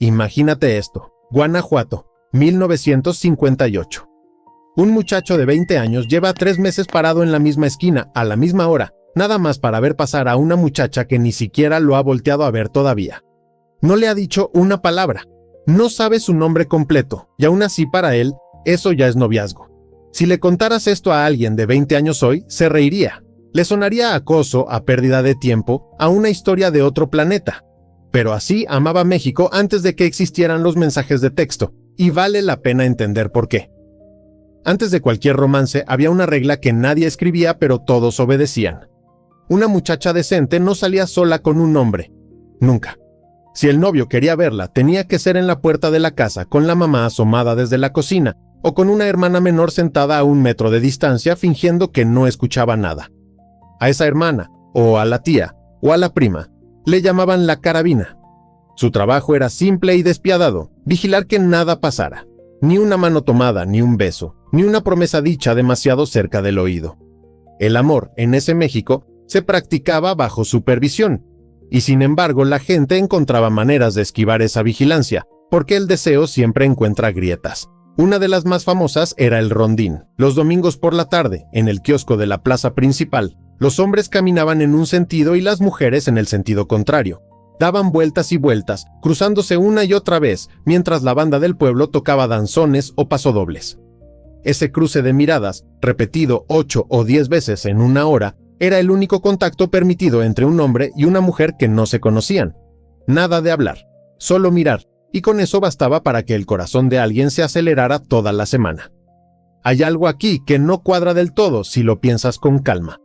Imagínate esto, Guanajuato, 1958. Un muchacho de 20 años lleva 3 meses parado en la misma esquina, a la misma hora, nada más para ver pasar a una muchacha que ni siquiera lo ha volteado a ver todavía. No le ha dicho una palabra, no sabe su nombre completo, y aún así para él, eso ya es noviazgo. Si le contaras esto a alguien de 20 años hoy, se reiría. Le sonaría a acoso, a pérdida de tiempo, a una historia de otro planeta. Pero así amaba México antes de que existieran los mensajes de texto, y vale la pena entender por qué. Antes de cualquier romance había una regla que nadie escribía pero todos obedecían. Una muchacha decente no salía sola con un hombre. Nunca. Si el novio quería verla, tenía que ser en la puerta de la casa, con la mamá asomada desde la cocina, o con una hermana menor sentada a 1 metro de distancia fingiendo que no escuchaba nada. A esa hermana, o a la tía, o a la prima, le llamaban la carabina. Su trabajo era simple y despiadado, vigilar que nada pasara. Ni una mano tomada, ni un beso, ni una promesa dicha demasiado cerca del oído. El amor, en ese México, se practicaba bajo supervisión, y sin embargo la gente encontraba maneras de esquivar esa vigilancia, porque el deseo siempre encuentra grietas. Una de las más famosas era el rondín. Los domingos por la tarde, en el kiosco de la plaza principal, los hombres caminaban en un sentido y las mujeres en el sentido contrario. Daban vueltas y vueltas, cruzándose una y otra vez, mientras la banda del pueblo tocaba danzones o pasodobles. Ese cruce de miradas, repetido 8 o 10 veces en una hora, era el único contacto permitido entre un hombre y una mujer que no se conocían. Nada de hablar, solo mirar, y con eso bastaba para que el corazón de alguien se acelerara toda la semana. Hay algo aquí que no cuadra del todo si lo piensas con calma.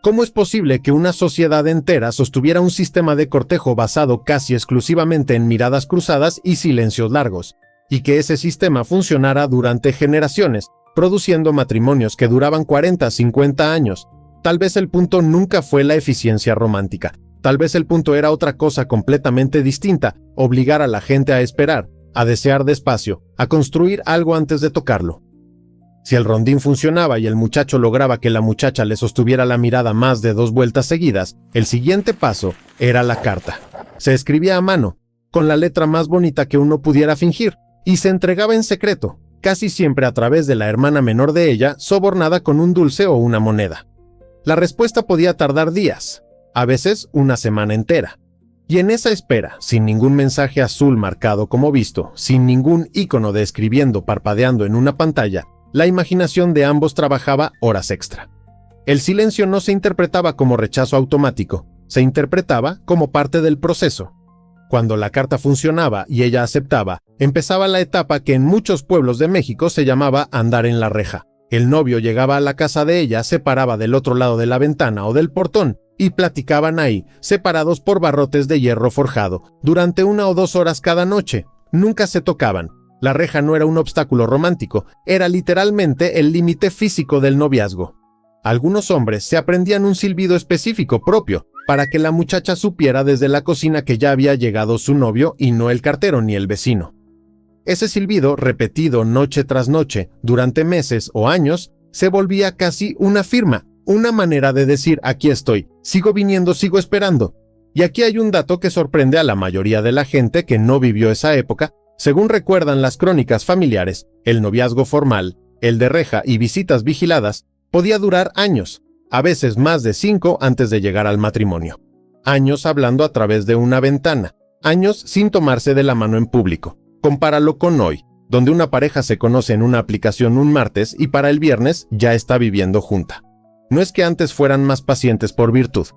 ¿Cómo es posible que una sociedad entera sostuviera un sistema de cortejo basado casi exclusivamente en miradas cruzadas y silencios largos, y que ese sistema funcionara durante generaciones, produciendo matrimonios que duraban 40, 50 años? Tal vez el punto nunca fue la eficiencia romántica. Tal vez el punto era otra cosa completamente distinta, obligar a la gente a esperar, a desear despacio, a construir algo antes de tocarlo. Si el rondín funcionaba y el muchacho lograba que la muchacha le sostuviera la mirada más de 2 vueltas seguidas, el siguiente paso era la carta. Se escribía a mano, con la letra más bonita que uno pudiera fingir, y se entregaba en secreto, casi siempre a través de la hermana menor de ella, sobornada con un dulce o una moneda. La respuesta podía tardar días, a veces una semana entera. Y en esa espera, sin ningún mensaje azul marcado como visto, sin ningún icono de escribiendo parpadeando en una pantalla, la imaginación de ambos trabajaba horas extra. El silencio no se interpretaba como rechazo automático, se interpretaba como parte del proceso. Cuando la carta funcionaba y ella aceptaba, empezaba la etapa que en muchos pueblos de México se llamaba andar en la reja. El novio llegaba a la casa de ella, se paraba del otro lado de la ventana o del portón y platicaban ahí, separados por barrotes de hierro forjado, durante 1 o 2 horas cada noche. Nunca se tocaban. La reja no era un obstáculo romántico, era literalmente el límite físico del noviazgo. Algunos hombres se aprendían un silbido específico propio, para que la muchacha supiera desde la cocina que ya había llegado su novio y no el cartero ni el vecino. Ese silbido, repetido noche tras noche, durante meses o años, se volvía casi una firma, una manera de decir aquí estoy, sigo viniendo, sigo esperando. Y aquí hay un dato que sorprende a la mayoría de la gente que no vivió esa época. Según recuerdan las crónicas familiares, el noviazgo formal, el de reja y visitas vigiladas, podía durar años, a veces más de 5 antes de llegar al matrimonio. Años hablando a través de una ventana, años sin tomarse de la mano en público. Compáralo con hoy, donde una pareja se conoce en una aplicación un martes y para el viernes ya está viviendo junta. No es que antes fueran más pacientes por virtud.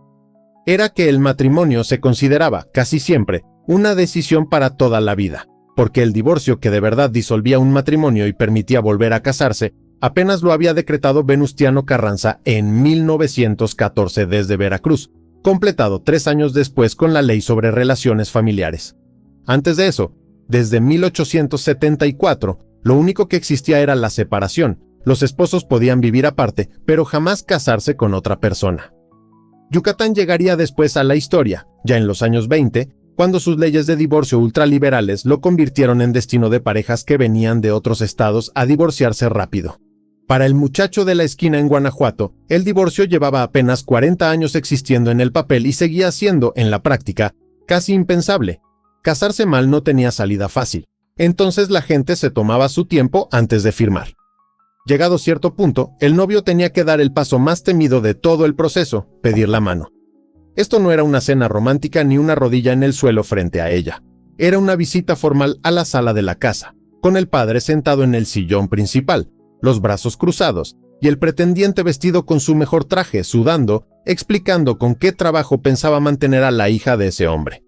Era que el matrimonio se consideraba, casi siempre, una decisión para toda la vida, porque el divorcio que de verdad disolvía un matrimonio y permitía volver a casarse, apenas lo había decretado Venustiano Carranza en 1914 desde Veracruz, completado 3 años después con la Ley sobre Relaciones Familiares. Antes de eso, desde 1874, lo único que existía era la separación. Los esposos podían vivir aparte, pero jamás casarse con otra persona. Yucatán llegaría después a la historia, ya en los años 20, cuando sus leyes de divorcio ultraliberales lo convirtieron en destino de parejas que venían de otros estados a divorciarse rápido. Para el muchacho de la esquina en Guanajuato, el divorcio llevaba apenas 40 años existiendo en el papel y seguía siendo, en la práctica, casi impensable. Casarse mal no tenía salida fácil, entonces la gente se tomaba su tiempo antes de firmar. Llegado cierto punto, el novio tenía que dar el paso más temido de todo el proceso, pedir la mano. Esto no era una cena romántica ni una rodilla en el suelo frente a ella. Era una visita formal a la sala de la casa, con el padre sentado en el sillón principal, los brazos cruzados, y el pretendiente vestido con su mejor traje, sudando, explicando con qué trabajo pensaba mantener a la hija de ese hombre.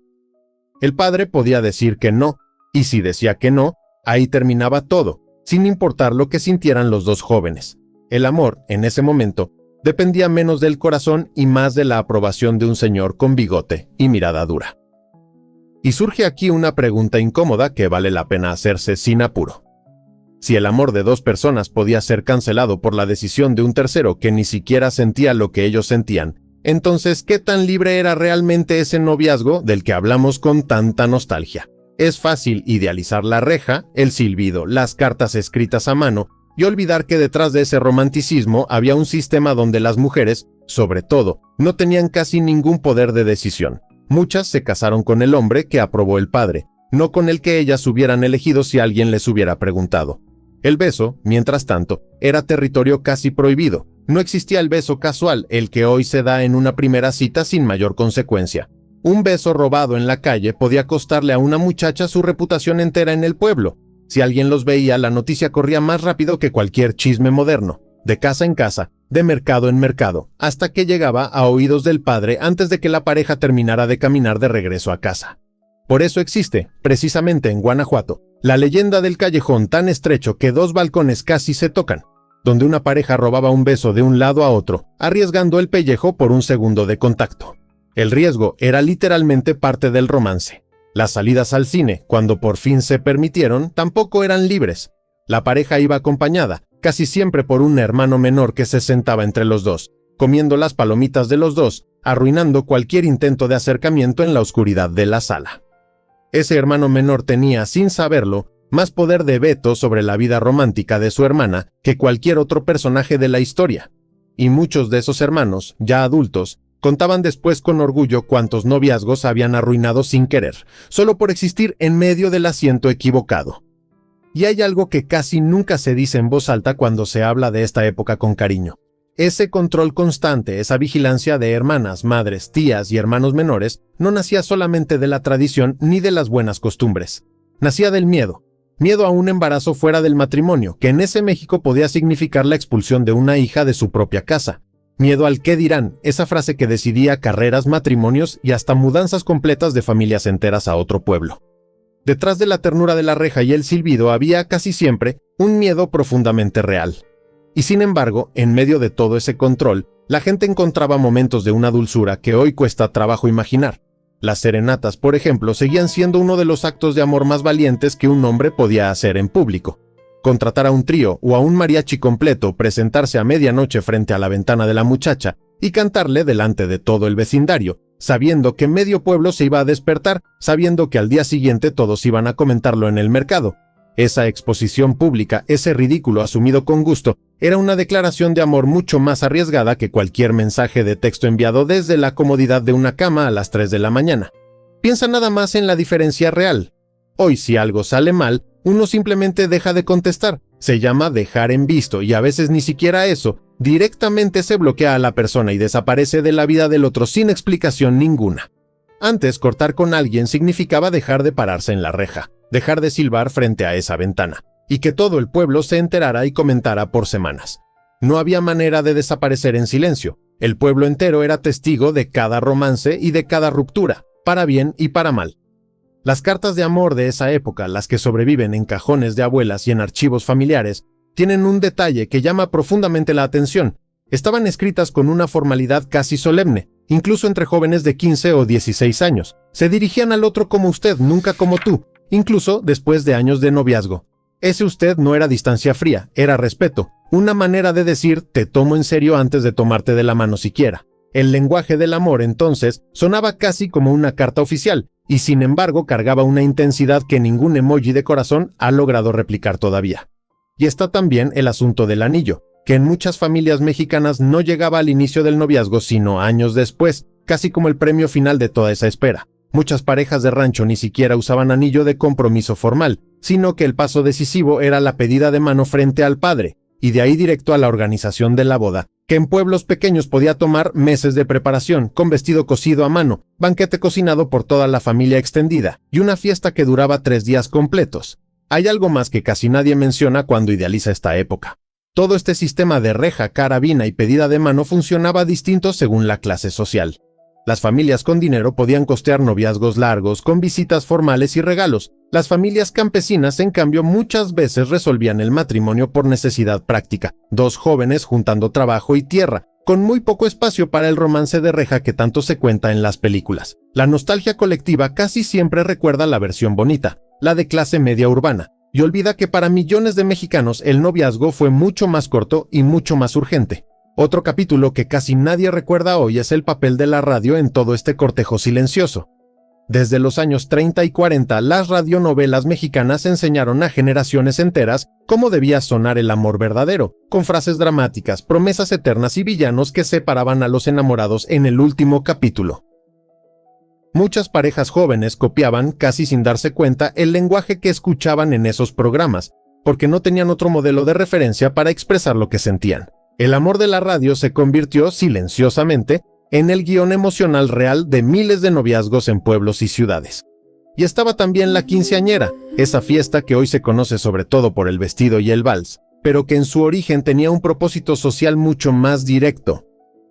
El padre podía decir que no, y si decía que no, ahí terminaba todo, sin importar lo que sintieran los dos jóvenes. El amor, en ese momento, dependía menos del corazón y más de la aprobación de un señor con bigote y mirada dura. Y surge aquí una pregunta incómoda que vale la pena hacerse sin apuro. Si el amor de dos personas podía ser cancelado por la decisión de un tercero que ni siquiera sentía lo que ellos sentían, entonces, ¿qué tan libre era realmente ese noviazgo del que hablamos con tanta nostalgia? Es fácil idealizar la reja, el silbido, las cartas escritas a mano y olvidar que detrás de ese romanticismo había un sistema donde las mujeres, sobre todo, no tenían casi ningún poder de decisión. Muchas se casaron con el hombre que aprobó el padre, no con el que ellas hubieran elegido si alguien les hubiera preguntado. El beso, mientras tanto, era territorio casi prohibido. No existía el beso casual, el que hoy se da en una primera cita sin mayor consecuencia. Un beso robado en la calle podía costarle a una muchacha su reputación entera en el pueblo. Si alguien los veía, la noticia corría más rápido que cualquier chisme moderno, de casa en casa, de mercado en mercado, hasta que llegaba a oídos del padre antes de que la pareja terminara de caminar de regreso a casa. Por eso existe, precisamente en Guanajuato, la leyenda del callejón tan estrecho que dos balcones casi se tocan, donde una pareja robaba un beso de un lado a otro, arriesgando el pellejo por un segundo de contacto. El riesgo era literalmente parte del romance. Las salidas al cine, cuando por fin se permitieron, tampoco eran libres. La pareja iba acompañada, casi siempre por un hermano menor que se sentaba entre los dos, comiendo las palomitas de los dos, arruinando cualquier intento de acercamiento en la oscuridad de la sala. Ese hermano menor tenía, sin saberlo, más poder de veto sobre la vida romántica de su hermana que cualquier otro personaje de la historia. Y muchos de esos hermanos, ya adultos, contaban después con orgullo cuántos noviazgos habían arruinado sin querer, solo por existir en medio del asiento equivocado. Y hay algo que casi nunca se dice en voz alta cuando se habla de esta época con cariño. Ese control constante, esa vigilancia de hermanas, madres, tías y hermanos menores, no nacía solamente de la tradición ni de las buenas costumbres. Nacía del miedo. Miedo a un embarazo fuera del matrimonio, que en ese México podía significar la expulsión de una hija de su propia casa. Miedo al qué dirán, esa frase que decidía carreras, matrimonios y hasta mudanzas completas de familias enteras a otro pueblo. Detrás de la ternura de la reja y el silbido había casi siempre un miedo profundamente real. Y sin embargo, en medio de todo ese control, la gente encontraba momentos de una dulzura que hoy cuesta trabajo imaginar. Las serenatas, por ejemplo, seguían siendo uno de los actos de amor más valientes que un hombre podía hacer en público. Contratar a un trío o a un mariachi completo, presentarse a medianoche frente a la ventana de la muchacha y cantarle delante de todo el vecindario, sabiendo que medio pueblo se iba a despertar, sabiendo que al día siguiente todos iban a comentarlo en el mercado. Esa exposición pública, ese ridículo asumido con gusto, era una declaración de amor mucho más arriesgada que cualquier mensaje de texto enviado desde la comodidad de una cama a las 3 de la mañana. Piensa nada más en la diferencia real. Hoy, si algo sale mal, uno simplemente deja de contestar. Se llama dejar en visto y a veces ni siquiera eso. Directamente se bloquea a la persona y desaparece de la vida del otro sin explicación ninguna. Antes, cortar con alguien significaba dejar de pararse en la reja, dejar de silbar frente a esa ventana, y que todo el pueblo se enterara y comentara por semanas. No había manera de desaparecer en silencio. El pueblo entero era testigo de cada romance y de cada ruptura, para bien y para mal. Las cartas de amor de esa época, las que sobreviven en cajones de abuelas y en archivos familiares, tienen un detalle que llama profundamente la atención. Estaban escritas con una formalidad casi solemne, incluso entre jóvenes de 15 o 16 años. Se dirigían al otro como usted, nunca como tú, incluso después de años de noviazgo. Ese usted no era distancia fría, era respeto, una manera de decir te tomo en serio antes de tomarte de la mano siquiera. El lenguaje del amor, entonces, sonaba casi como una carta oficial, y sin embargo cargaba una intensidad que ningún emoji de corazón ha logrado replicar todavía. Y está también el asunto del anillo, que en muchas familias mexicanas no llegaba al inicio del noviazgo sino años después, casi como el premio final de toda esa espera. Muchas parejas de rancho ni siquiera usaban anillo de compromiso formal, sino que el paso decisivo era la pedida de mano frente al padre, y de ahí directo a la organización de la boda, que en pueblos pequeños podía tomar meses de preparación, con vestido cosido a mano, banquete cocinado por toda la familia extendida, y una fiesta que duraba 3 días completos. Hay algo más que casi nadie menciona cuando idealiza esta época. Todo este sistema de reja, carabina y pedida de mano funcionaba distinto según la clase social. Las familias con dinero podían costear noviazgos largos, con visitas formales y regalos. Las familias campesinas, en cambio, muchas veces resolvían el matrimonio por necesidad práctica. 2 jóvenes juntando trabajo y tierra, con muy poco espacio para el romance de reja que tanto se cuenta en las películas. La nostalgia colectiva casi siempre recuerda la versión bonita, la de clase media urbana, y olvida que para millones de mexicanos el noviazgo fue mucho más corto y mucho más urgente. Otro capítulo que casi nadie recuerda hoy es el papel de la radio en todo este cortejo silencioso. Desde los años 30 y 40, las radionovelas mexicanas enseñaron a generaciones enteras cómo debía sonar el amor verdadero, con frases dramáticas, promesas eternas y villanos que separaban a los enamorados en el último capítulo. Muchas parejas jóvenes copiaban, casi sin darse cuenta, el lenguaje que escuchaban en esos programas, porque no tenían otro modelo de referencia para expresar lo que sentían. El amor de la radio se convirtió, silenciosamente, en el guión emocional real de miles de noviazgos en pueblos y ciudades. Y estaba también la quinceañera, esa fiesta que hoy se conoce sobre todo por el vestido y el vals, pero que en su origen tenía un propósito social mucho más directo.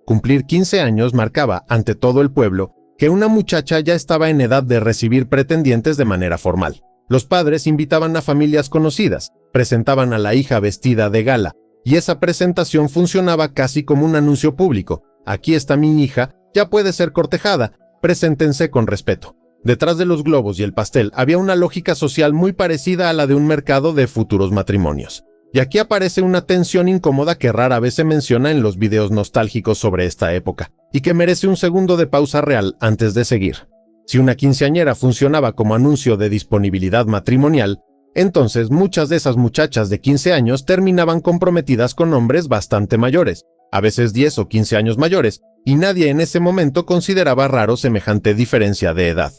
Cumplir 15 años marcaba, ante todo el pueblo, que una muchacha ya estaba en edad de recibir pretendientes de manera formal. Los padres invitaban a familias conocidas, presentaban a la hija vestida de gala, y esa presentación funcionaba casi como un anuncio público. Aquí está mi hija, ya puede ser cortejada, preséntense con respeto. Detrás de los globos y el pastel había una lógica social muy parecida a la de un mercado de futuros matrimonios. Y aquí aparece una tensión incómoda que rara vez se menciona en los videos nostálgicos sobre esta época, y que merece un segundo de pausa real antes de seguir. Si una quinceañera funcionaba como anuncio de disponibilidad matrimonial, entonces muchas de esas muchachas de 15 años terminaban comprometidas con hombres bastante mayores, a veces 10 o 15 años mayores, y nadie en ese momento consideraba raro semejante diferencia de edad.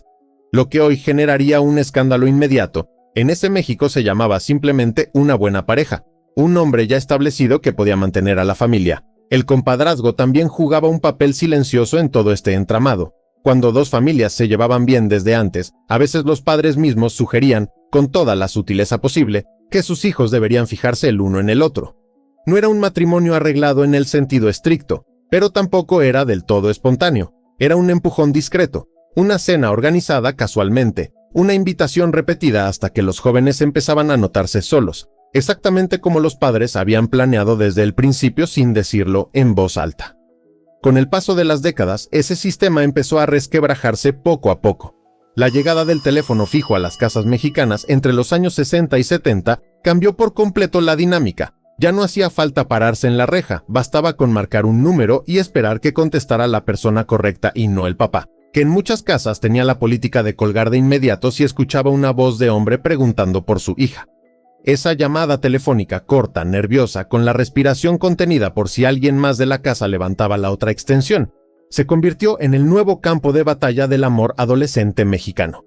Lo que hoy generaría un escándalo inmediato, en ese México se llamaba simplemente una buena pareja, un hombre ya establecido que podía mantener a la familia. El compadrazgo también jugaba un papel silencioso en todo este entramado. Cuando 2 familias se llevaban bien desde antes, a veces los padres mismos sugerían, con toda la sutileza posible, que sus hijos deberían fijarse el uno en el otro. No era un matrimonio arreglado en el sentido estricto, pero tampoco era del todo espontáneo. Era un empujón discreto, una cena organizada casualmente, una invitación repetida hasta que los jóvenes empezaban a notarse solos, exactamente como los padres habían planeado desde el principio sin decirlo en voz alta. Con el paso de las décadas, ese sistema empezó a resquebrajarse poco a poco. La llegada del teléfono fijo a las casas mexicanas entre los años 60 y 70 cambió por completo la dinámica. Ya no hacía falta pararse en la reja, bastaba con marcar un número y esperar que contestara la persona correcta y no el papá, que en muchas casas tenía la política de colgar de inmediato si escuchaba una voz de hombre preguntando por su hija. Esa llamada telefónica corta, nerviosa, con la respiración contenida por si alguien más de la casa levantaba la otra extensión, se convirtió en el nuevo campo de batalla del amor adolescente mexicano.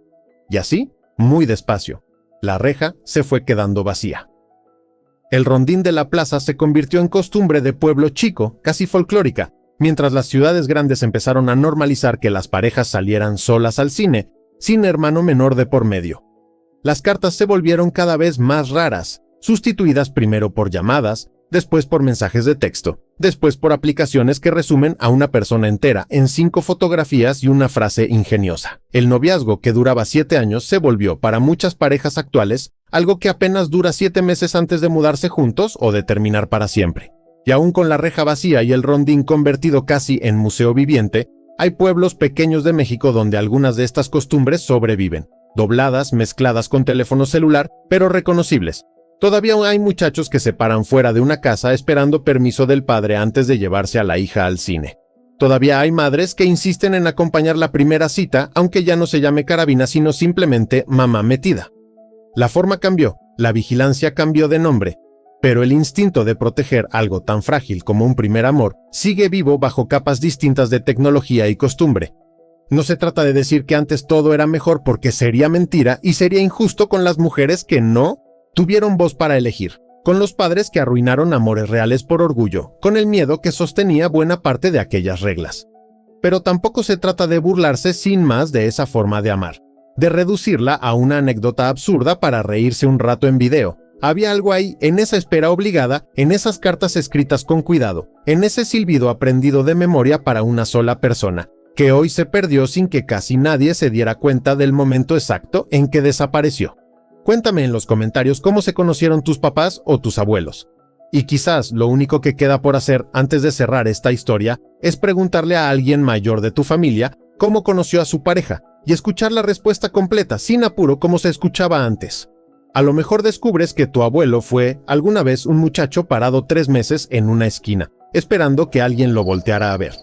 Y así, muy despacio, la reja se fue quedando vacía. El rondín de la plaza se convirtió en costumbre de pueblo chico, casi folclórica, mientras las ciudades grandes empezaron a normalizar que las parejas salieran solas al cine, sin hermano menor de por medio. Las cartas se volvieron cada vez más raras, sustituidas primero por llamadas, después por mensajes de texto, después por aplicaciones que resumen a una persona entera en 5 fotografías y una frase ingeniosa. El noviazgo, que duraba 7 años, se volvió, para muchas parejas actuales, algo que apenas dura 7 meses antes de mudarse juntos o de terminar para siempre. Y aún con la reja vacía y el rondín convertido casi en museo viviente, hay pueblos pequeños de México donde algunas de estas costumbres sobreviven, dobladas, mezcladas con teléfono celular, pero reconocibles. Todavía hay muchachos que se paran fuera de una casa esperando permiso del padre antes de llevarse a la hija al cine. Todavía hay madres que insisten en acompañar la primera cita, aunque ya no se llame carabina, sino simplemente mamá metida. La forma cambió, la vigilancia cambió de nombre, pero el instinto de proteger algo tan frágil como un primer amor sigue vivo bajo capas distintas de tecnología y costumbre. No se trata de decir que antes todo era mejor, porque sería mentira y sería injusto con las mujeres que no tuvieron voz para elegir, con los padres que arruinaron amores reales por orgullo, con el miedo que sostenía buena parte de aquellas reglas. Pero tampoco se trata de burlarse sin más de esa forma de amar, de reducirla a una anécdota absurda para reírse un rato en video. Había algo ahí, en esa espera obligada, en esas cartas escritas con cuidado, en ese silbido aprendido de memoria para una sola persona, que hoy se perdió sin que casi nadie se diera cuenta del momento exacto en que desapareció. Cuéntame en los comentarios cómo se conocieron tus papás o tus abuelos. Y quizás lo único que queda por hacer antes de cerrar esta historia es preguntarle a alguien mayor de tu familia cómo conoció a su pareja y escuchar la respuesta completa, sin apuro, como se escuchaba antes. A lo mejor descubres que tu abuelo fue alguna vez un muchacho parado 3 meses en una esquina, esperando que alguien lo volteara a ver.